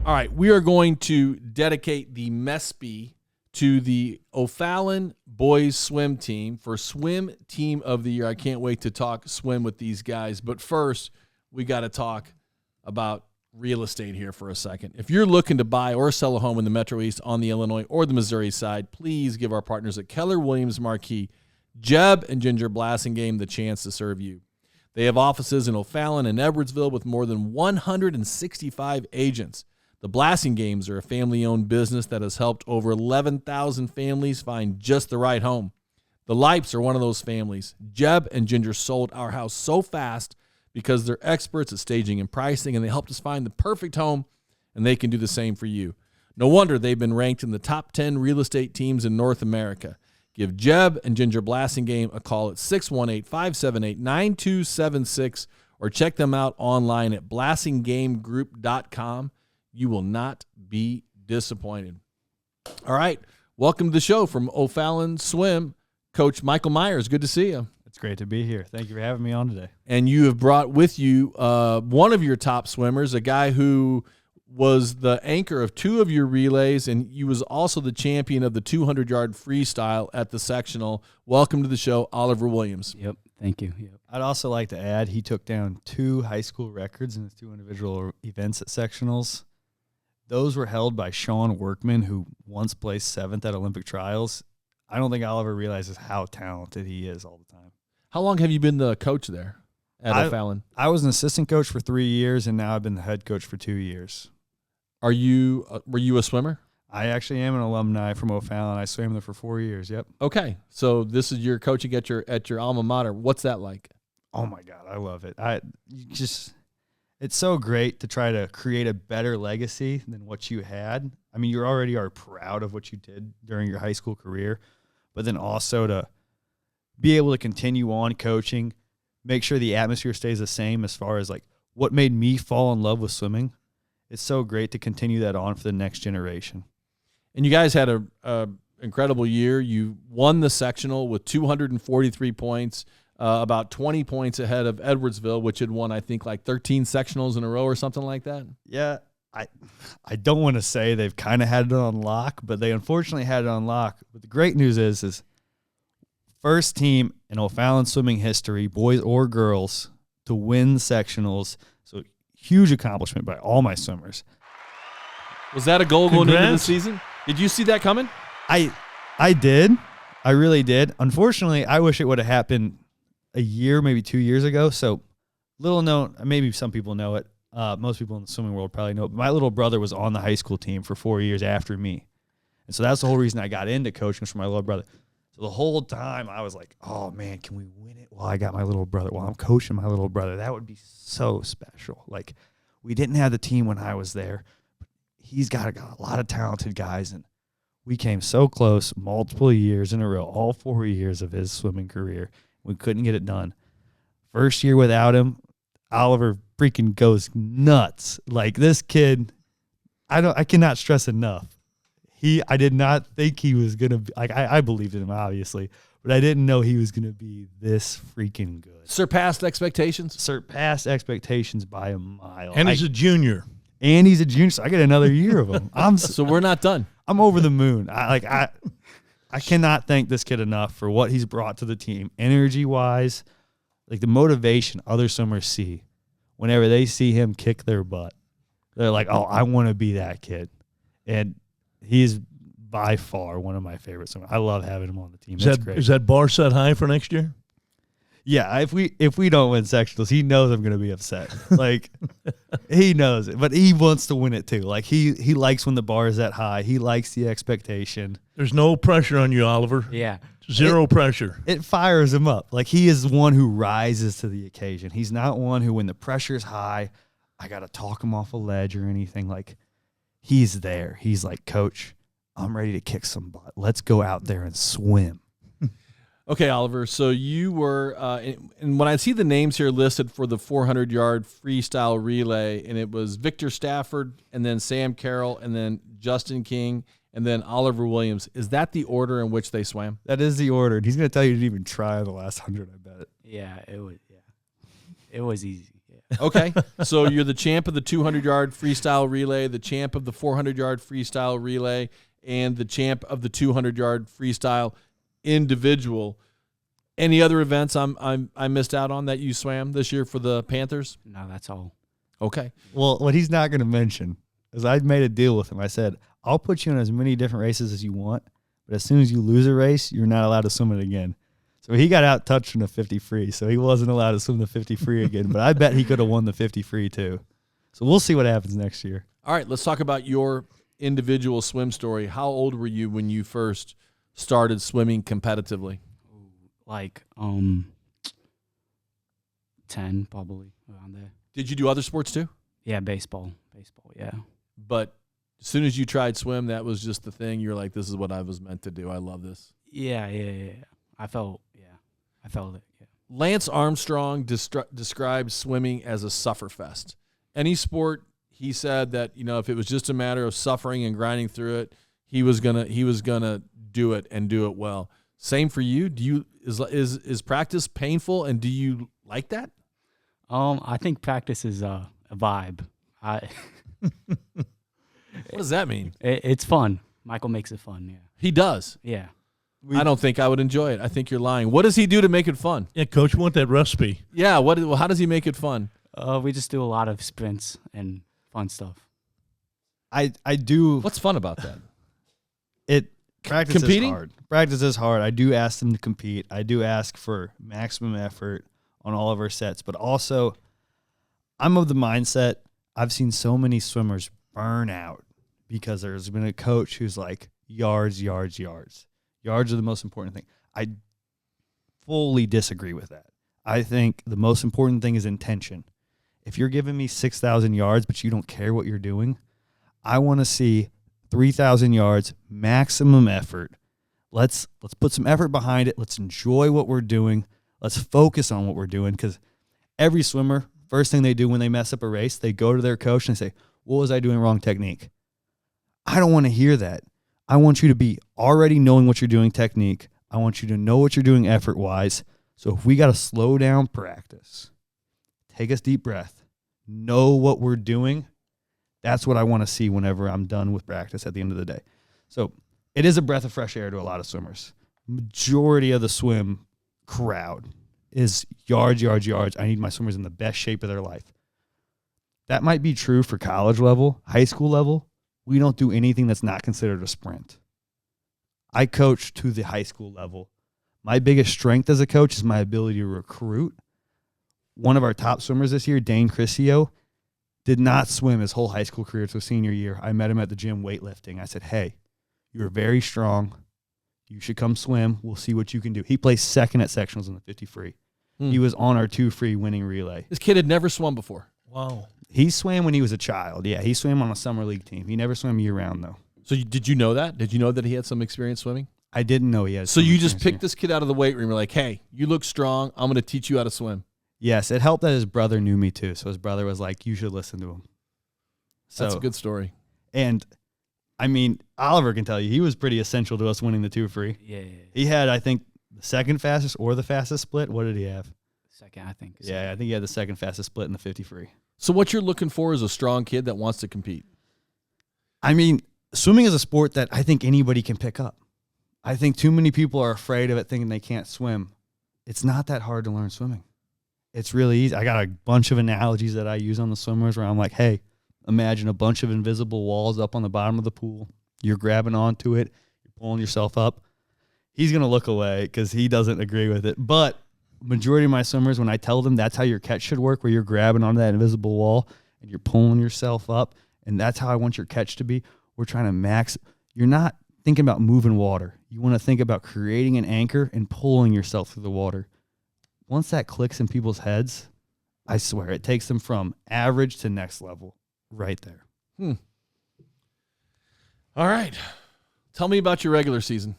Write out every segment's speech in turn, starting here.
All right, we are going to dedicate the MESPY to the O'Fallon boys swim team for Swim Team of the Year. I can't wait to talk swim with these guys. But first, we got to talk about real estate here for a second. If you're looking to buy or sell a home in the Metro East on the Illinois or the Missouri side, please give our partners at Keller Williams Marquis, Jeb and Ginger Blassingame, the chance to serve you. They have offices in O'Fallon and Edwardsville with more than 165 agents. The Blassingames are a family-owned business that has helped over 11,000 families find just the right home. The Lipes are one of those families. Jeb and Ginger sold our house so fast because they're experts at staging and pricing, and they helped us find the perfect home, and they can do the same for you. No wonder they've been ranked in the top 10 real estate teams in North America. Give Jeb and Ginger Blassingame a call at 618-578-9276 or check them out online at blassingamegroup.com. You will not be disappointed. All right, welcome to the show from O'Fallon Swim, Coach Michael Meyers. Good to see you. It's great to be here. Thank you for having me on today. And you have brought with you one of your top swimmers, a guy who was the anchor of two of your relays, and he was also the champion of the 200-yard freestyle at the sectional. Welcome to the show, Oliver Williams. Yep, thank you. Yep. I'd also like to add he took down 2 high school records in his 2 individual events at sectionals. Those were held by Sean Workman, who once placed 7th at Olympic trials. I don't think Oliver realizes how talented he is all the time. How long have you been the coach there at O'Fallon? I was an assistant coach for 3 years, and now I've been the head coach for 2 years. Were you a swimmer? I actually am an alumni from O'Fallon. I swam there for 4 years. Yep. Okay, so this is your coaching at your alma mater. What's that like? Oh my God, I love it. It's so great to try to create a better legacy than what you had. I mean, you already are proud of what you did during your high school career, but then also to be able to continue on coaching, make sure the atmosphere stays the same as far as like what made me fall in love with swimming. It's so great to continue that on for the next generation. And you guys had a incredible year. You won the sectional with 243 points. About 20 points ahead of Edwardsville, which had won, I think, like 13 sectionals in a row or something like that. Yeah, I don't want to say they've kind of had it on lock, but they unfortunately had it on lock. But the great news is first team in O'Fallon swimming history, boys or girls, to win sectionals. So huge accomplishment by all my swimmers. Was that a goal going into the season? Did you see that coming? I did. I really did. Unfortunately, I wish it would have happened a year, maybe 2 years ago. So little known, maybe some people know it. Most people in the swimming world probably know it. But my little brother was on the high school team for 4 years after me. And so that's the whole reason I got into coaching was for my little brother. So the whole time I was like, oh, man, can we win it while I got my little brother, while I'm coaching my little brother? That would be so special. Like, we didn't have the team when I was there. But he's got a lot of talented guys, and we came so close multiple years in a row, all 4 years of his swimming career. We couldn't get it done. First year without him, Oliver freaking goes nuts. Like, this kid, I cannot stress enough. I did not think he was going to be, like, I believed in him, obviously, but I didn't know he was going to be this freaking good. Surpassed expectations? Surpassed expectations by a mile. And he's a junior. And he's a junior, so I get another year of him. So we're not done. I'm over the moon. I cannot thank this kid enough for what he's brought to the team, energy-wise, like the motivation other swimmers see. Whenever they see him kick their butt, they're like, oh, I want to be that kid. And he's by far one of my favorite swimmers. I love having him on the team. That's great. Is that bar set high for next year? Yeah, if we don't win sectionals, he knows I'm going to be upset. Like, he knows it, but he wants to win it too. Like, he likes when the bar is that high. He likes the expectation. There's no pressure on you, Oliver. Yeah. Zero pressure. It fires him up. Like, he is one who rises to the occasion. He's not one who, when the pressure's high, I got to talk him off a ledge or anything. Like, he's there. He's like, Coach, I'm ready to kick some butt. Let's go out there and swim. Okay, Oliver, so you were and when I see the names here listed for the 400-yard freestyle relay, and it was Victor Stafford, and then Sam Carroll, and then Justin King, and then Oliver Williams. Is that the order in which they swam? That is the order. And he's going to tell you to even try the last 100, I bet. Yeah, it was. Yeah, it was easy. Yeah. Okay. So you're the champ of the 200-yard freestyle relay, the champ of the 400-yard freestyle relay, and the champ of the 200-yard freestyle individual. Any other events I missed out on that you swam this year for the Panthers? No, that's all. Okay. Well, what he's not going to mention is I made a deal with him. I said, I'll put you in as many different races as you want, but as soon as you lose a race, you're not allowed to swim it again. So he got out touched in the 50 free, so he wasn't allowed to swim the 50 free again, but I bet he could have won the 50 free too. So we'll see what happens next year. All right, let's talk about your individual swim story. How old were you when you first started swimming competitively? Like 10 probably around there. Did you do other sports too? Yeah, baseball, yeah. But as soon as you tried swim, that was just the thing. You're like, this is what I was meant to do. I love this. Yeah. I felt it. Yeah. Lance Armstrong described swimming as a sufferfest. Any sport, he said that, if it was just a matter of suffering and grinding through it, he was gonna do it and do it well. Same for you. Is practice painful, and do you like that? I think practice is a vibe. What does that mean? It's fun. Michael makes it fun. Yeah. He does. Yeah. I don't think I would enjoy it. I think you're lying. What does he do to make it fun? Yeah, Coach, we want that recipe. Yeah. How does he make it fun? We just do a lot of sprints and fun stuff. I do. What's fun about that? Practice Competing? is hard. Practice is hard. I do ask them to compete. I do ask for maximum effort on all of our sets, but also I'm of the mindset I've seen so many swimmers burn out because there's been a coach who's like, yards. Yards are the most important thing. I fully disagree with that. I think the most important thing is intention. If you're giving me 6,000 yards, but you don't care what you're doing, I want to see 3,000 yards, maximum effort. Let's put some effort behind it. Let's enjoy what we're doing. Let's focus on what we're doing, because every swimmer, first thing they do when they mess up a race, they go to their coach and they say, what was I doing wrong technique? I don't want to hear that. I want you to be already knowing what you're doing technique. I want you to know what you're doing effort-wise. So if we got to slow down practice, take a deep breath, know what we're doing, that's what I want to see whenever I'm done with practice at the end of the day. So it is a breath of fresh air to a lot of swimmers. Majority of the swim crowd is yards. I need my swimmers in the best shape of their life. That might be true for college level, high school level. We don't do anything that's not considered a sprint. I coach to the high school level. My biggest strength as a coach is my ability to recruit. One of our top swimmers this year, Dane Crisio, did not swim his whole high school career to senior year. I met him at the gym weightlifting. I said, hey, you're very strong. You should come swim. We'll see what you can do. He placed second at sectionals in the 50 free. He was on our 2 free winning relay. This kid had never swum before. Wow. He swam when he was a child. Yeah, he swam on a summer league team. He never swam year-round, though. So did you know that? Did you know that he had some experience swimming? I didn't know he had. So you just picked this kid out of the weight room. You're like, hey, you look strong. I'm going to teach you how to swim. Yes, it helped that his brother knew me too. So his brother was like, you should listen to him. So, That's a good story. And, I mean, Oliver can tell you, he was pretty essential to us winning the 2 free. Yeah. He had, I think, the second fastest or the fastest split. What did he have? Second, I think. Yeah, I think he had the second fastest split in the 50 free. So what you're looking for is a strong kid that wants to compete. I mean, swimming is a sport that I think anybody can pick up. I think too many people are afraid of it thinking they can't swim. It's not that hard to learn swimming. It's really easy. I got a bunch of analogies that I use on the swimmers where I'm like, hey, imagine a bunch of invisible walls up on the bottom of the pool. You're grabbing onto it. You're pulling yourself up. He's going to look away because he doesn't agree with it. But majority of my swimmers, when I tell them that's how your catch should work, where you're grabbing onto that invisible wall and you're pulling yourself up, and that's how I want your catch to be, we're trying to max. You're not thinking about moving water. You want to think about creating an anchor and pulling yourself through the water. Once that clicks in people's heads, I swear it takes them from average to next level right there. All right. Tell me about your regular season.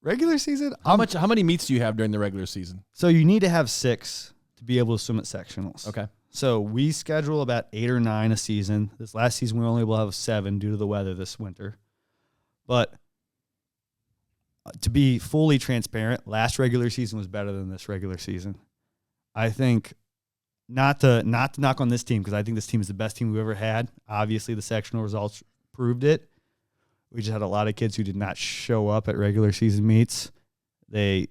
Regular season? How many meets do you have during the regular season? So you need to have 6 to be able to swim at sectionals. Okay. So we schedule about 8 or 9 a season. This last season, we were only able to have 7 due to the weather this winter. But to be fully transparent, last regular season was better than this regular season. I think not to knock on this team, because I think this team is the best team we've ever had. Obviously, the sectional results proved it. We just had a lot of kids who did not show up at regular season meets. And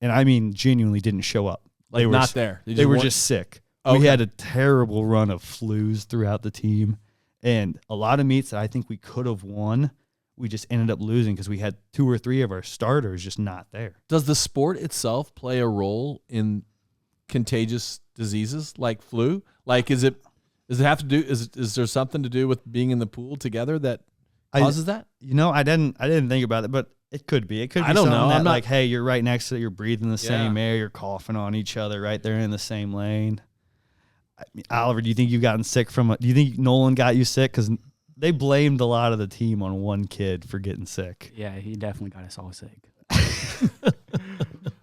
I mean genuinely didn't show up. Like, not there. They were just sick. Okay. We had a terrible run of flus throughout the team, and a lot of meets that I think we could have won, we just ended up losing because we had 2 or 3 of our starters just not there. Does the sport itself play a role in contagious diseases like flu? Like, does it have to do? Is there something to do with being in the pool together that causes that? I didn't think about it, but it could be. It could be. I don't something know. that, I'm not, like, hey, you're right next to it, you're breathing the same air, you're coughing on each other, right there in the same lane. I mean, Oliver, do you think you've gotten sick from it? Do you think Nolan got you sick? Because they blamed a lot of the team on one kid for getting sick. Yeah, he definitely got us all sick.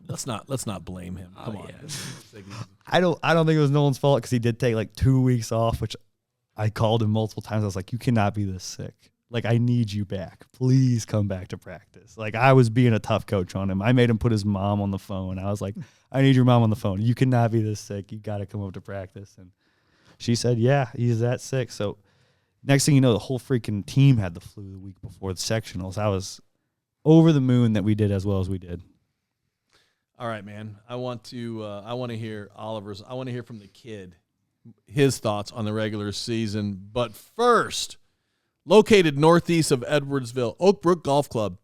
Let's not blame him. Come on. Yeah. I don't think it was Nolan's fault, because he did take like 2 weeks off, which I called him multiple times. I was like, you cannot be this sick. Like, I need you back. Please come back to practice. Like, I was being a tough coach on him. I made him put his mom on the phone. I was like, I need your mom on the phone. You cannot be this sick. You got to come up to practice. And she said, yeah, he's that sick. So next thing you know, the whole freaking team had the flu the week before the sectionals. I was over the moon that we did as well as we did. All right, man. I want to hear Oliver's. I want to hear from the kid, his thoughts on the regular season. But first, located northeast of Edwardsville, Oak Brook Golf Club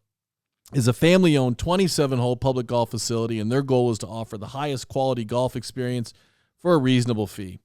is a family-owned 27-hole public golf facility, and their goal is to offer the highest quality golf experience for a reasonable fee.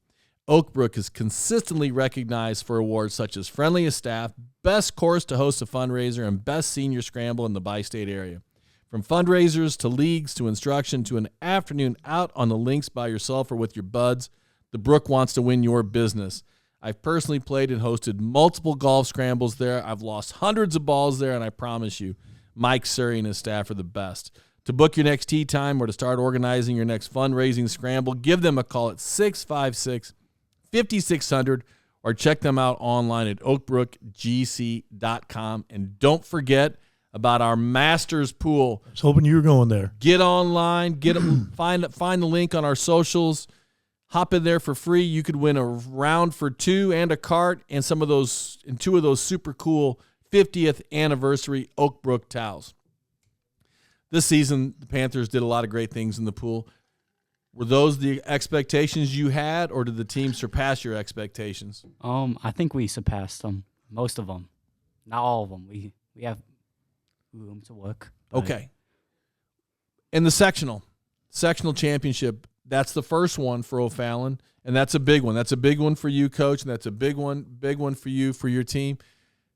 Oak Brook is consistently recognized for awards such as Friendliest Staff, Best Course to Host a Fundraiser, and Best Senior Scramble in the bi-state area. From fundraisers to leagues to instruction to an afternoon out on the links by yourself or with your buds, the Brook wants to win your business. I've personally played and hosted multiple golf scrambles there. I've lost hundreds of balls there, and I promise you, Mike Surrey and his staff are the best. To book your next tee time or to start organizing your next fundraising scramble, give them a call at 656-5600 or check them out online at oakbrookgc.com. And don't forget about our Masters Pool. I was hoping you were going there. Get online, find the link on our socials. Hop in there for free. You could win a round for 2 and a cart and 2 of those super cool 50th anniversary Oak Brook towels. This season, the Panthers did a lot of great things in the pool. Were those the expectations you had, or did the team surpass your expectations? I think we surpassed them, most of them, not all of them. We have room to work. Okay. And the sectional championship, that's the first one for O'Fallon, and that's a big one. That's a big one for you, Coach, and that's a big one for you, for your team.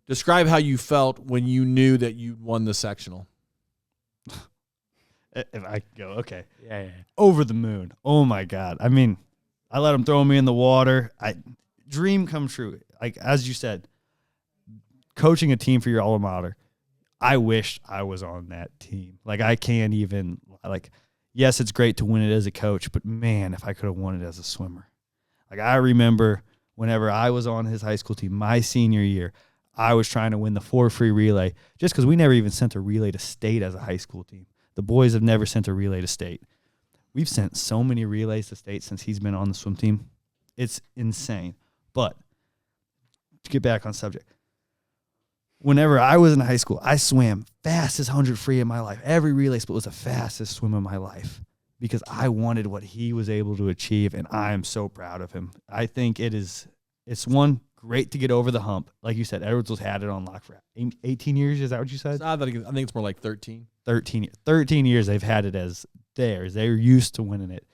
Describe how you felt when you knew that you won the sectional. If I go, okay. Yeah. Over the moon. Oh, my God. I mean, I let them throw me in the water. Dream come true. Like, as you said, coaching a team for your alma mater, I wish I was on that team. Like, I can't even, like, yes, it's great to win it as a coach, but, man, if I could have won it as a swimmer. Like, I remember whenever I was on his high school team, my senior year, I was trying to win the 4-free relay just because we never even sent a relay to state as a high school team. The boys have never sent a relay to state. We've sent so many relays to state since he's been on the swim team. It's insane. But to get back on subject, whenever I was in high school, I swam fastest 100 free in my life. Every relay split was the fastest swim in my life because I wanted what he was able to achieve, and I am so proud of him. I think it's great to get over the hump. Like you said, Edwards had it on lock for 18 years. Is that what you said? I think it's more like 13. 13 years they've had it as theirs. They're used to winning it.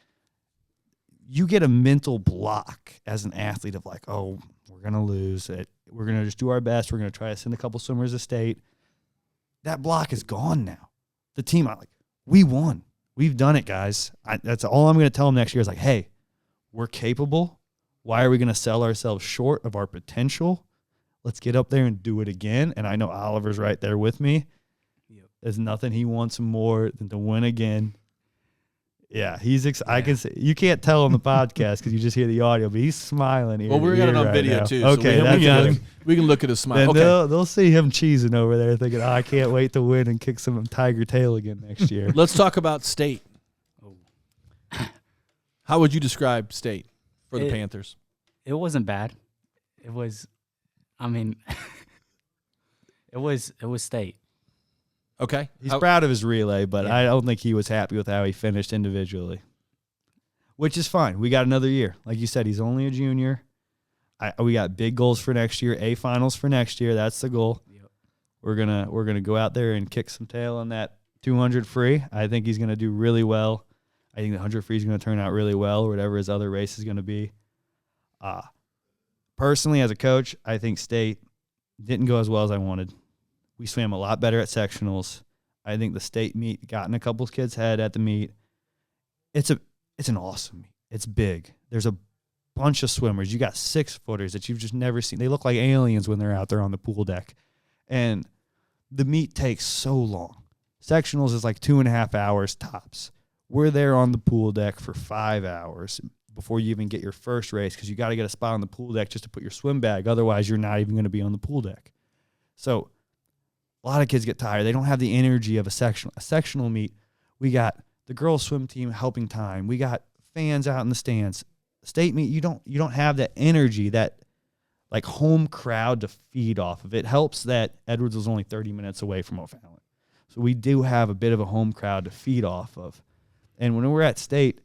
You get a mental block as an athlete of like, oh, we're going to lose it. We're going to just do our best. We're going to try to send a couple swimmers to state. That block is gone now. The team, we won. We've done it, guys. That's all I'm going to tell them next year is like, hey, we're capable. Why are we going to sell ourselves short of our potential? Let's get up there and do it again. And I know Oliver's right there with me. Yep. There's nothing he wants more than to win again. Yeah, he's I can say, you can't tell on the podcast because you just hear the audio, but he's smiling. Well, we got it on video too. Okay, so we can look at his smile. Then Okay. they'll see him cheesing over there, thinking, "I can't wait to win and kick some tiger tail again next year." Let's talk about state. Oh. How would you describe state? for the Panthers? It wasn't bad. It was, I mean, it was state. Okay. He's proud of his relay, but I don't think he was happy with how he finished individually, which is fine. We got another year. Like you said, he's only a junior. We got big goals for next year, A finals for next year. That's the goal. Yep. We're gonna go out there and kick some tail on that 200 free. I think he's gonna do really well. I think the 100 free is gonna turn out really well, or whatever his other race is gonna be. Personally, as a coach, I think state didn't go as well as I wanted. We swam a lot better at sectionals. I think the state meet got in a couple of kids' head at the meet. It's an awesome meet. It's big. There's a bunch of swimmers. You got 6-footers that you've just never seen. They look like aliens when they're out there on the pool deck. And the meet takes so long. Sectionals is like 2.5 hours tops. We're there on the pool deck for 5 hours before you even get your first race because you got to get a spot on the pool deck just to put your swim bag. Otherwise, you're not even going to be on the pool deck. So a lot of kids get tired. They don't have the energy of a sectional. A sectional meet, we got the girls swim team helping time. We got fans out in the stands. State meet, you don't have that energy, that like home crowd to feed off of. It helps that Edwards was only 30 minutes away from O'Fallon. So we do have a bit of a home crowd to feed off of. And when we're at state,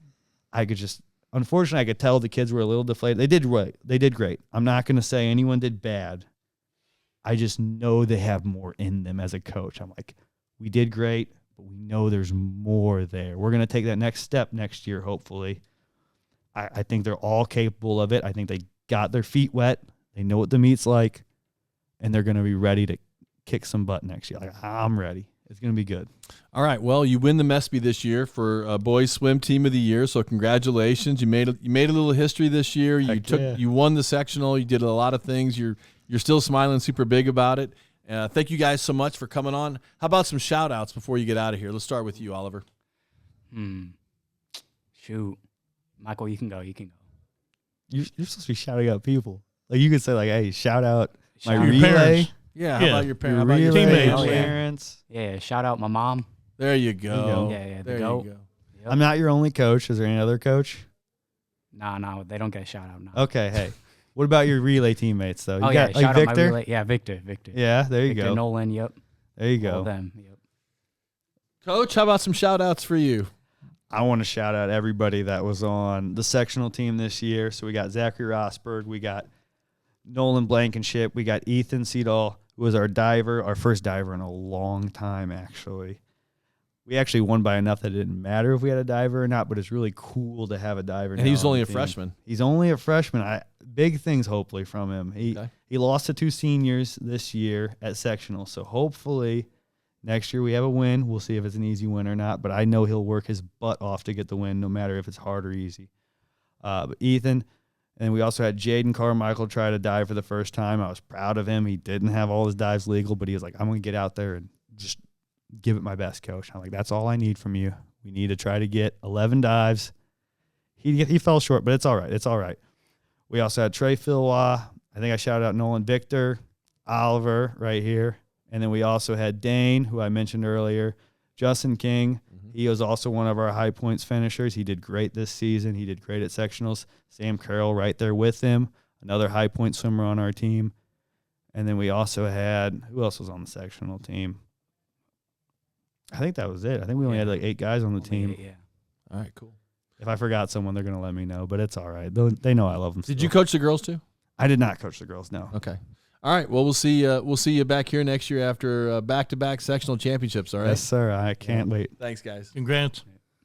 unfortunately, I could tell the kids were a little deflated. They did right. They did great. I'm not going to say anyone did bad. I just know they have more in them as a coach. I'm like, we did great, but we know there's more there. We're going to take that next step next year, hopefully. I think they're all capable of it. I think they got their feet wet. They know what the meet's like, and they're going to be ready to kick some butt next year. Like, I'm ready. It's going to be good. All right. Well, you win the MESPY this year for boys swim team of the year. So congratulations. You made a little history this year. You won the sectional. You did a lot of things. You're still smiling super big about it. Thank you guys so much for coming on. How about some shout outs before you get out of here? Let's start with you, Oliver. Shoot. Michael, you can go. You're supposed to be shouting out people. Like you could say, like, "Hey, shout out my your relay." parents. Yeah. How about your parents? How Your about your relay, teammates? parents. Yeah, shout out my mom. There you go. Yeah, There you goat. go. Yep. I'm not your only coach. Is there any other coach? No, they don't get a shout out now. Okay, hey. What about your relay teammates, though? You got, shout out Victor? my relay. Yeah, Victor. Yeah, there you Victor go. Nolan, yep. There you All go. them, yep. Coach, how about some shout outs for you? I want to shout out everybody that was on the sectional team this year. So we got Zachary Rosberg, we got Nolan Blankenship, we got Ethan Seedall, who was our diver, our first diver in a long time, actually. We actually won by enough that it didn't matter if we had a diver or not, but it's really cool to have a diver. And he's only a freshman. He's only a freshman. Big things, hopefully, from him. He lost to 2 seniors this year at sectional, so hopefully next year we have a win. We'll see if it's an easy win or not, but I know he'll work his butt off to get the win no matter if it's hard or easy. But Ethan, and we also had Jaden Carmichael try to dive for the first time. I was proud of him. He didn't have all his dives legal, but he was like, I'm going to get out there and just give it my best, coach. I'm like, that's all I need from you. We need to try to get 11 dives. He fell short, but it's all right. It's all right. We also had Trey Philwa. I think I shouted out Nolan Victor, Oliver right here. And then we also had Dane, who I mentioned earlier, Justin King. He was also one of our high points finishers. He did great this season. He did great at sectionals. Sam Carroll right there with him, another high point swimmer on our team. And then we also had, who else was on the sectional team? I think that was it. I think we only had like 8 guys on the team. Yeah. All right, cool. If I forgot someone, they're going to let me know, but it's all right. They know I love them. Did you coach the girls too? I did not coach the girls, no. Okay. All right. Well, we'll see you back here next year after back-to-back sectional championships. All right. Yes, sir. I can't wait. Thanks, guys. Congrats.